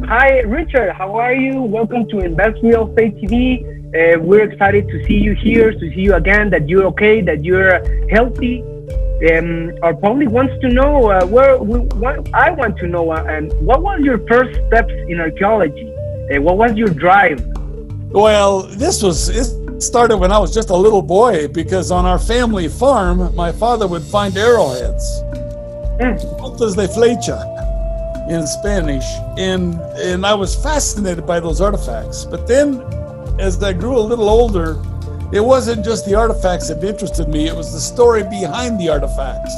Hi, Richard. How are you? Welcome to Invest Real Estate TV. We're excited to see you here, to see you again, that you're okay, that you're healthy. Our public wants to know what I want to know, and what was your first steps in archaeology? What was your drive? Well, it started when I was just a little boy, because on our family farm, my father would find arrowheads, puntas de flecha in Spanish, and I was fascinated by those artifacts. But then, as I grew a little older, it wasn't just the artifacts that interested me, it was the story behind the artifacts.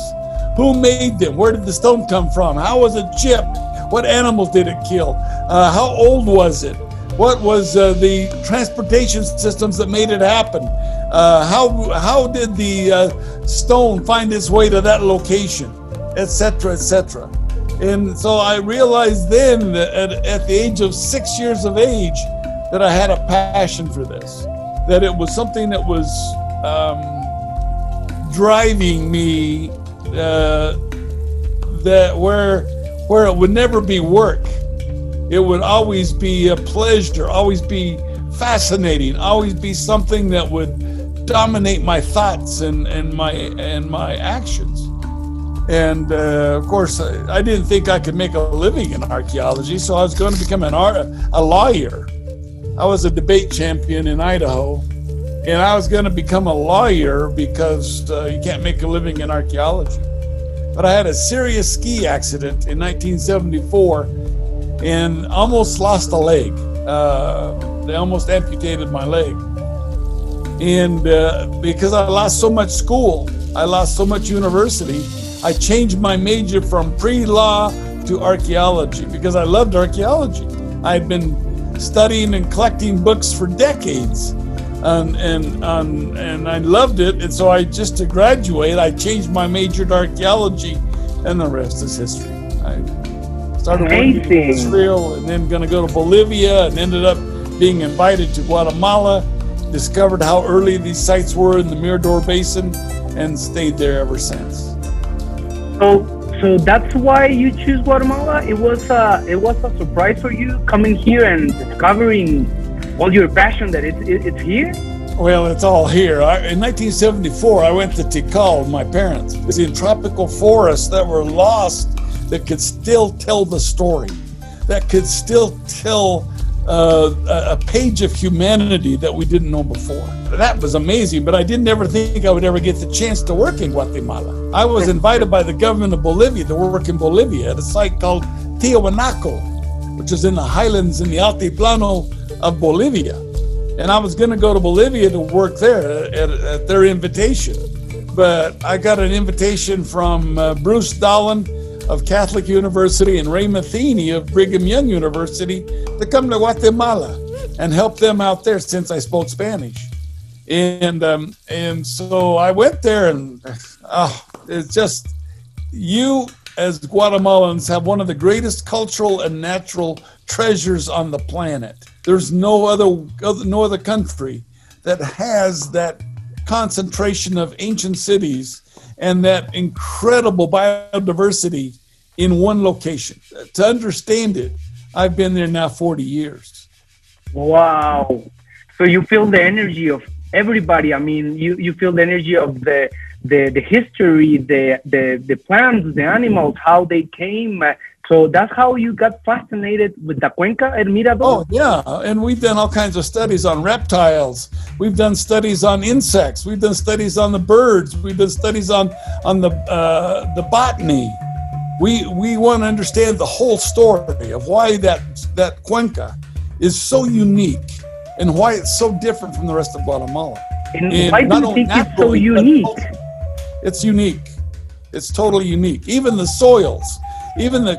Who made them? Where did the stone come from? How was it chipped? What animals did it kill? How old was it? What was the transportation systems that made it happen? How did the stone find its way to that location, etc., etc.? And so I realized then that at the age of 6 years of age that I had a passion for this, that it was something that was driving me, that where it would never be work. It would always be a pleasure, always be fascinating, always be something that would dominate my thoughts and my actions. And of course, I didn't think I could make a living in archaeology, so I was going to become a lawyer. I was a debate champion in Idaho, and I was going to become a lawyer because you can't make a living in archaeology. But I had a serious ski accident in 1974 and almost lost a leg. They almost amputated my leg. And because I lost so much school, I lost so much university, I changed my major from pre-law to archaeology because I loved archaeology. I had been studying and collecting books for decades, and I loved it. And so to graduate, I changed my major to archaeology, and the rest is history. I started working in Israel, and then going to go to Bolivia, and ended up being invited to Guatemala, discovered how early these sites were in the Mirador Basin, and stayed there ever since. So that's why you choose Guatemala? It was a surprise for you coming here and discovering all your passion that it's here? Well, it's all here. In 1974, I went to Tikal with my parents. It's in tropical forests that were lost, that could still tell the story, that could still tell a page of humanity that we didn't know before. That was amazing, but I didn't ever think I would ever get the chance to work in Guatemala. I was invited by the government of Bolivia to work in Bolivia at a site called Tiahuanaco, which is in the highlands in the Altiplano of Bolivia. And I was going to go to Bolivia to work there at their invitation. But I got an invitation from Bruce Dolan of Catholic University and Ray Matheny of Brigham Young University to come to Guatemala and help them out there since I spoke Spanish. And so I went there, and it's just, you as Guatemalans have one of the greatest cultural and natural treasures on the planet. There's no other country that has that concentration of ancient cities and that incredible biodiversity in one location. To understand it, I've been there now 40 years. Wow. So you feel the energy of everybody. I mean, you feel the energy of the history, the plants, the animals, how they came. So that's how you got fascinated with the Cuenca and Mirador? Oh, yeah. And we've done all kinds of studies on reptiles. We've done studies on insects. We've done studies on the birds. We've done studies on the botany. We want to understand the whole story of why that Cuenca is so unique and why it's so different from the rest of Guatemala. And why do you think it's so unique? It's unique. It's totally unique. Even the soils, even the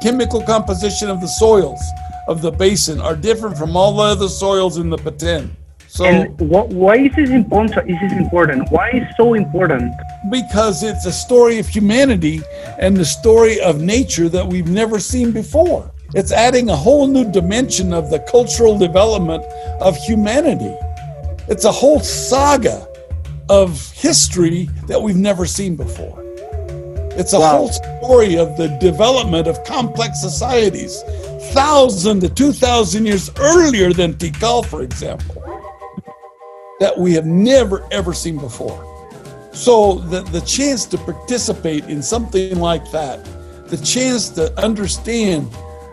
chemical composition of the soils of the basin are different from all the other soils in the Petén. So, and why is this important? Why is it so important? Because it's a story of humanity and the story of nature that we've never seen before. It's adding a whole new dimension of the cultural development of humanity. It's a whole saga of history that we've never seen before. It's a whole story of the development of complex societies, 1,000 to 2,000 years earlier than Tikal, for example, that we have never, ever seen before. So the chance to participate in something like that, the chance to understand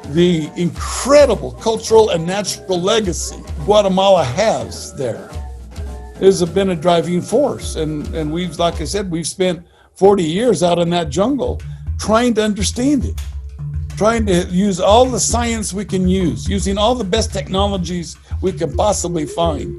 the incredible cultural and natural legacy Guatemala has there has been a driving force. And we've, like I said, we've spent 40 years out in that jungle trying to understand it, trying to use all the science we can use, using all the best technologies we can possibly find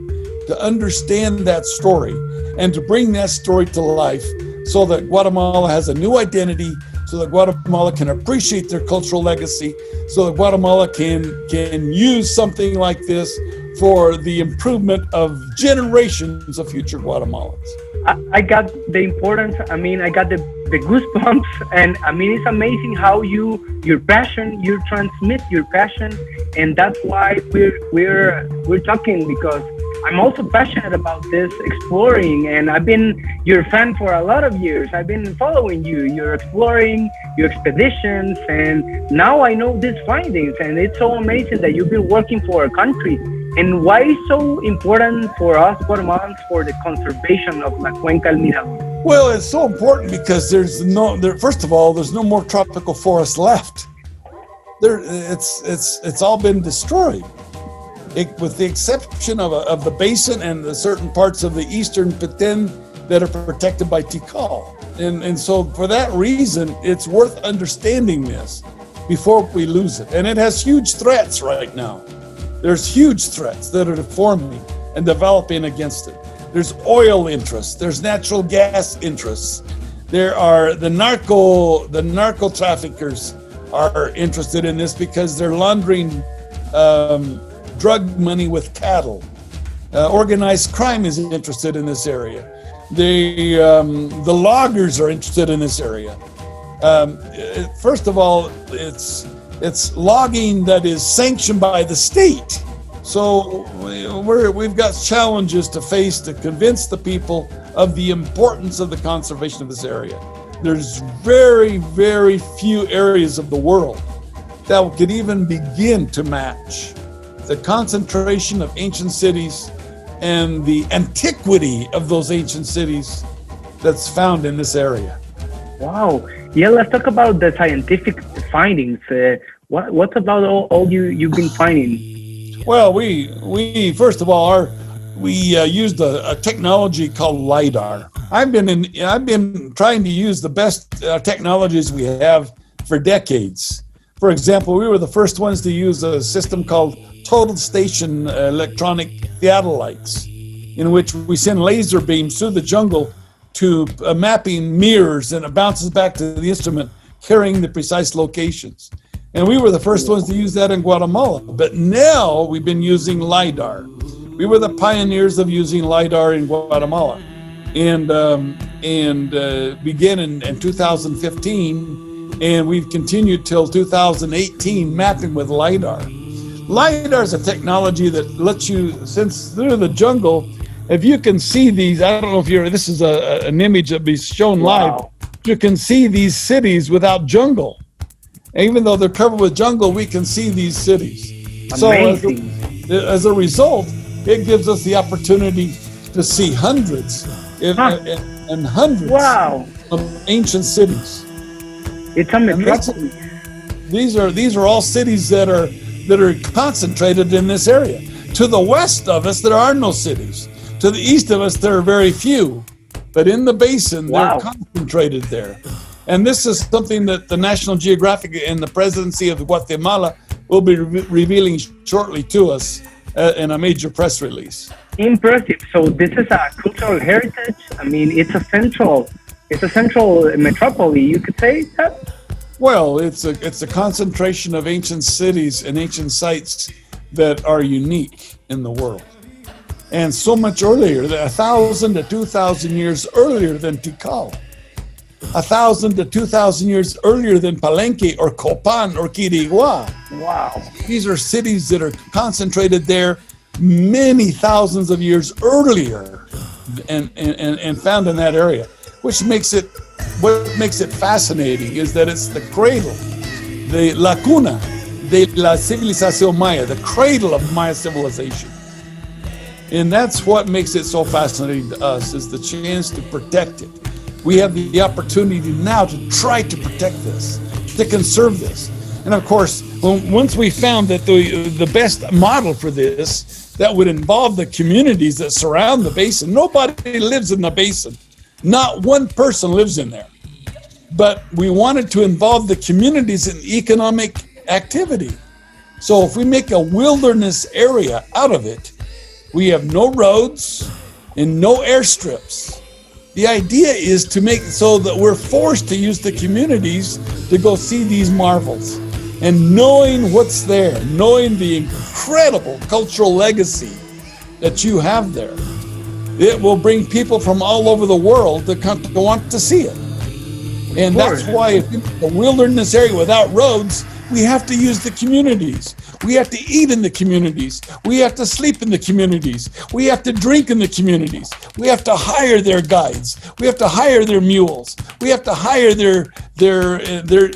to understand that story and to bring that story to life so that Guatemala has a new identity, so that Guatemala can appreciate their cultural legacy, so that Guatemala can use something like this for the improvement of generations of future Guatemalans. I got the importance. I mean, I got the goosebumps, and I mean, it's amazing how you transmit your passion, and that's why we're talking, because I'm also passionate about this exploring, and I've been your fan for a lot of years. I've been following you. You're exploring, your expeditions, and now I know these findings, and it's so amazing that you've been working for a country. And why is so important for us Guatemalans for the conservation of La Cuenca del Mirador? Well, it's so important because first of all, there's no more tropical forest left. It's all been destroyed. With the exception of the basin and the certain parts of the eastern Petén that are protected by Tikal. And so for that reason, it's worth understanding this before we lose it. And it has huge threats right now. There's huge threats that are forming and developing against it. There's oil interests, there's natural gas interests. There are the narco traffickers are interested in this because they're laundering drug money with cattle. Organized crime is interested in this area. The loggers are interested in this area. First of all, it's logging that is sanctioned by the state. So we've got challenges to face to convince the people of the importance of the conservation of this area. There's very, very few areas of the world that could even begin to match the concentration of ancient cities and the antiquity of those ancient cities that's found in this area. Wow. Yeah, let's talk about the scientific findings. What about all you've been finding? Well, we first of all used a technology called LiDAR. I've been trying to use the best technologies we have for decades. For example, we were the first ones to use a system called total station electronic theodolites, in which we send laser beams through the jungle to mapping mirrors, and it bounces back to the instrument carrying the precise locations. And we were the first ones to use that in Guatemala. But now we've been using LiDAR. We were the pioneers of using LiDAR in Guatemala, and began in 2015, and we've continued till 2018 mapping with LiDAR. LiDAR is a technology that lets you sense through the jungle. If you can see these, I don't know if this is an image that be shown live. You can see these cities without jungle. Even though they're covered with jungle, we can see these cities. Amazing. So as a result, it gives us the opportunity to see hundreds and hundreds of ancient cities. It's a metropolis. These are all cities that are concentrated in this area. To the west of us, there are no cities. To the east of us, there are very few. But in the basin, they're concentrated there. And this is something that the National Geographic and the Presidency of Guatemala will be revealing shortly to us in a major press release. Impressive. So this is a cultural heritage. I mean, it's a central metropolis, you could say that? Well, it's a concentration of ancient cities and ancient sites that are unique in the world. And so much earlier, 1,000 to 2,000 years earlier than Tikal. 1,000 to 2,000 years earlier than Palenque or Copan or Quirigua. Wow. These are cities that are concentrated there many thousands of years earlier and found in that area, which makes it what makes it fascinating is that it's the cradle, the la cuna de la civilización Maya, the cradle of Maya civilization. And that's what makes it so fascinating to us, is the chance to protect it. We have the opportunity now to try to protect this, to conserve this. And of course, once we found that the best model for this, that would involve the communities that surround the basin. Nobody lives in the basin. Not one person lives in there. But we wanted to involve the communities in economic activity. So if we make a wilderness area out of it, we have no roads and no airstrips. The idea is to make it so that we're forced to use the communities to go see these marvels. And knowing what's there, knowing the incredible cultural legacy that you have there, it will bring people from all over the world to come to want to see it. And that's why if it's a wilderness area without roads, we have to use the communities. We have to eat in the communities. We have to sleep in the communities. We have to drink in the communities. We have to hire their guides. We have to hire their mules. We have to hire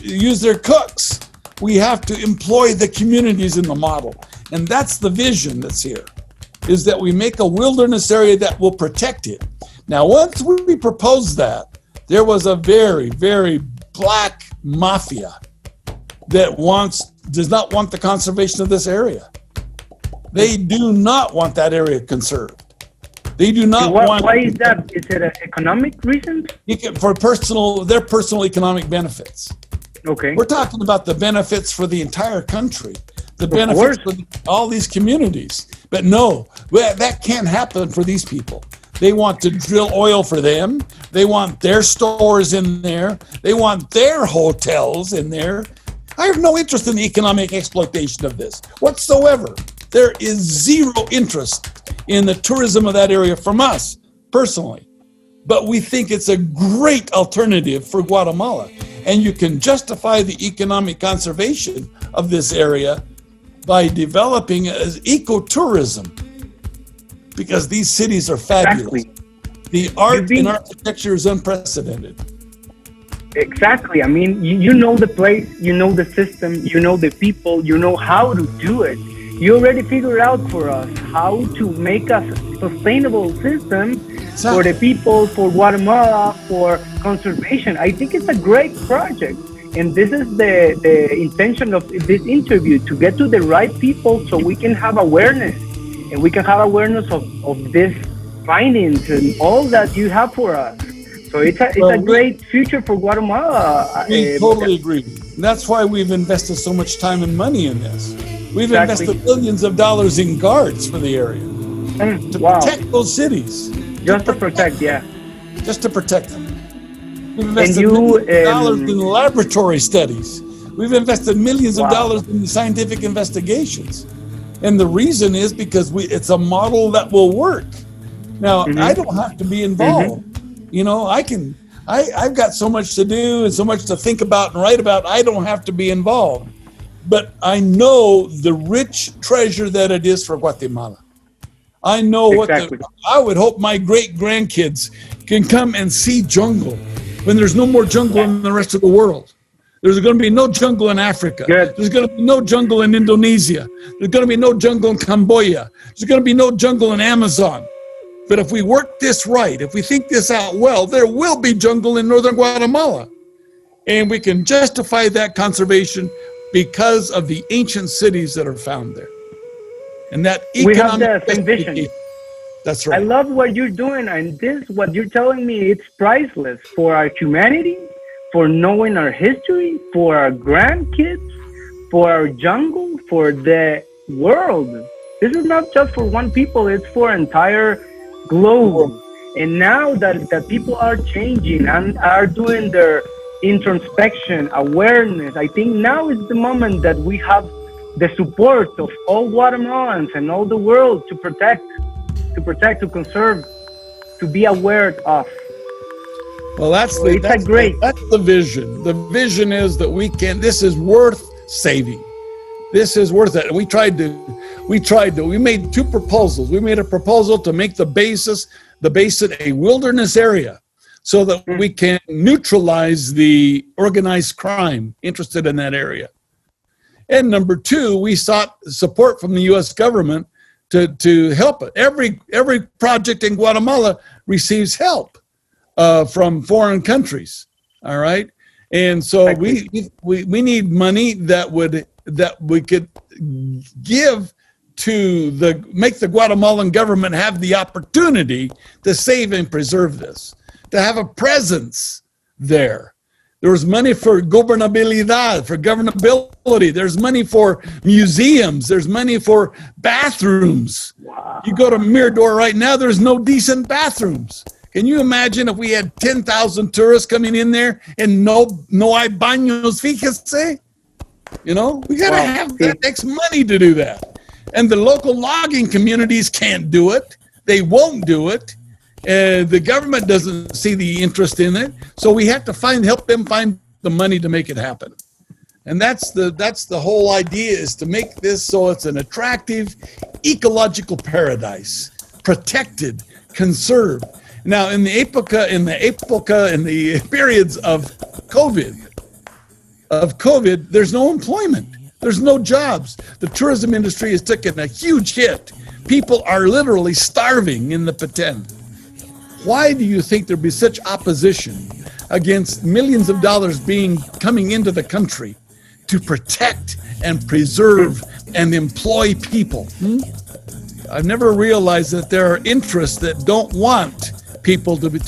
use their cooks. We have to employ the communities in the model. And that's the vision that's here, is that we make a wilderness area that will protect it. Now, once we proposed that, there was a very, very black mafia that does not want the conservation of this area. They do not want that area conserved. They do not want. Why is that? Is it an economic reason? For their personal economic benefits. Okay. We're talking about the benefits for the entire country, the benefits for all these communities. But no, that can't happen for these people. They want to drill oil for them. They want their stores in there. They want their hotels in there. I have no interest in the economic exploitation of this whatsoever. There is zero interest in the tourism of that area from us, personally. But we think it's a great alternative for Guatemala. And you can justify the economic conservation of this area by developing it as ecotourism, because these cities are fabulous. Exactly. The art and architecture is unprecedented. Exactly. I mean, you know the place, you know the system, you know the people, you know how to do it. You already figured out for us how to make a sustainable system for the people, for Guatemala, for conservation. I think it's a great project. And this is the intention of this interview, to get to the right people so we can have awareness. And we can have awareness of these findings and all that you have for us. So it's a great future for Guatemala. We totally agree. That's why we've invested so much time and money in this. We've invested billions of dollars in guards for the area to protect those cities. Just to protect, yeah. Just to protect them. We've invested millions of dollars in laboratory studies. We've invested millions of dollars in scientific investigations. And the reason is because it's a model that will work. Now, I don't have to be involved. You know, I've got so much to do and so much to think about and write about. I don't have to be involved. But I know the rich treasure that it is for Guatemala. I know I would hope my great grandkids can come and see jungle when there's no more jungle in the rest of the world. There's going to be no jungle in Africa. There's going to be no jungle in Indonesia. There's going to be no jungle in Cambodia. There's going to be no jungle in Amazon. But if we work this right, if we think this out well, there will be jungle in northern Guatemala. And we can justify that conservation because of the ancient cities that are found there. And that we have the same vision. That's right. I love what you're doing, and what you're telling me, it's priceless for our humanity, for knowing our history, for our grandkids, for our jungle, for the world. This is not just for one people, it's for entire globe. And now that people are changing and are doing their introspection, awareness, I think now is the moment that we have the support of all Guatemalans and all the world to protect, to conserve, to be aware of. Well, that's the vision. The vision is that this is worth saving. This is worth it. We made two proposals. We made a proposal to make the basin a wilderness area so that we can neutralize the organized crime interested in that area. And number two, we sought support from the U.S. government to help it. Every project in Guatemala receives help from foreign countries. All right, and so we need money that we could give to make the Guatemalan government have the opportunity to save and preserve this, to have a presence there. There was money for gobernabilidad, for governability. There's money for museums. There's money for bathrooms. Wow. You go to Mirador right now, there's no decent bathrooms. Can you imagine if we had 10,000 tourists coming in there and no hay baños, fíjese? You know, we got to have, that takes money to do that. And the local logging communities can't do it. They won't do it. The government doesn't see the interest in it. So we have to help them find the money to make it happen. And that's the whole idea, is to make this so it's an attractive ecological paradise, protected, conserved. Now, in the periods of COVID, there's no employment. There's no jobs. The tourism industry has taken a huge hit. People are literally starving in the Petén. Why do you think there'd be such opposition against millions of dollars coming into the country to protect and preserve and employ people? I've never realized that there are interests that don't want people to be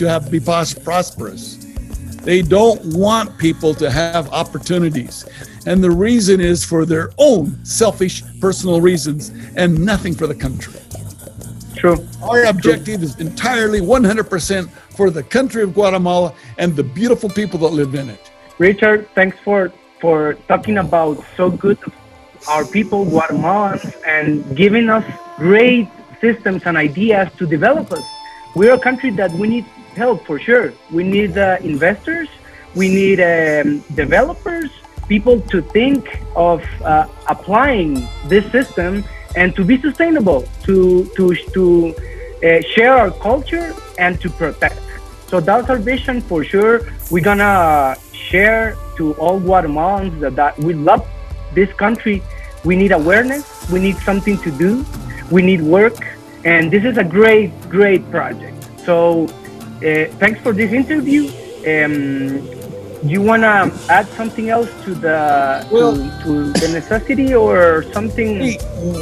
prosperous. They don't want people to have opportunities. And the reason is for their own selfish personal reasons and nothing for the country. True. Our objective is entirely 100% for the country of Guatemala and the beautiful people that live in it. Richard, thanks for talking about so good of our people, Guatemalans, and giving us great systems and ideas to develop us. We're a country that we need help for sure. We need investors, we need developers, people to think of applying this system and to be sustainable, to share our culture and to protect. So that's our vision for sure. We're gonna share to all Guatemalans that we love this country. We need awareness, we need something to do, we need work, and this is a great project. So thanks for this interview. Do you want to add something else to the necessity or something?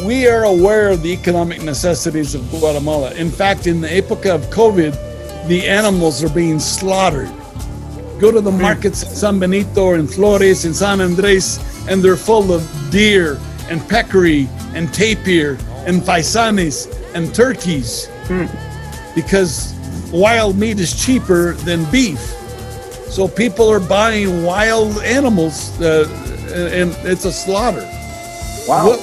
We are aware of the economic necessities of Guatemala. In fact, in the epoca of COVID, the animals are being slaughtered. Go to the markets in San Benito, in Flores, in San Andres, and they're full of deer and peccary and tapir and faisanes and turkeys because wild meat is cheaper than beef. So people are buying wild animals and it's a slaughter. Wow.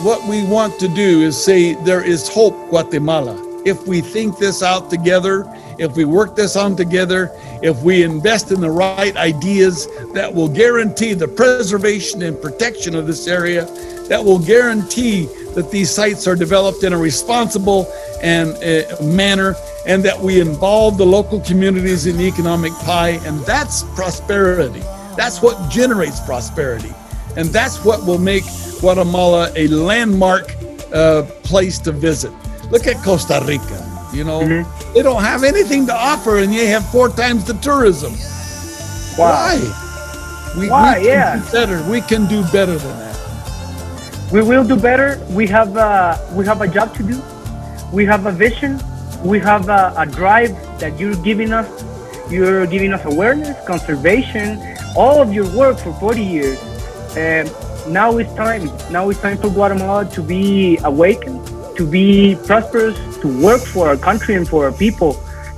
What we want to do is say there is hope, Guatemala. If we think this out together, if we work this on together, if we invest in the right ideas that will guarantee the preservation and protection of this area, that will guarantee that these sites are developed in a responsible and manner, and that we involve the local communities in the economic pie, and that's prosperity. That's what generates prosperity. And that's what will make Guatemala a landmark place to visit. Look at Costa Rica, you know, they don't have anything to offer and they have 4 times the tourism. Wow. Why? We can do better. We can do better than that. We will do better. We have a job to do. We have a vision. We have a drive that you're giving us. You're giving us awareness, conservation, all of your work for 40 years. Now it's time. Now it's time for Guatemala to be awakened, to be prosperous, to work for our country and for our people.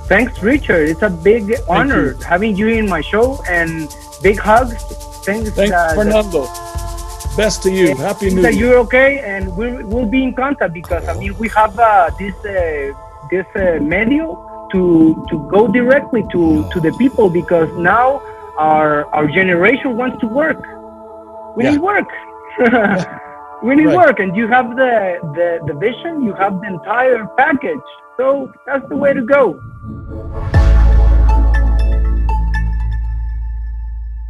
Thanks, Richard. It's a big honor having you in my show, and big hugs. Thanks, Fernando. Best to you. Happy New Year. You're okay, and we'll be in contact because I mean we have this medio to go directly to the people, because now our generation wants to work. We need work. We need work, and you have the vision. You have the entire package. So that's the way to go.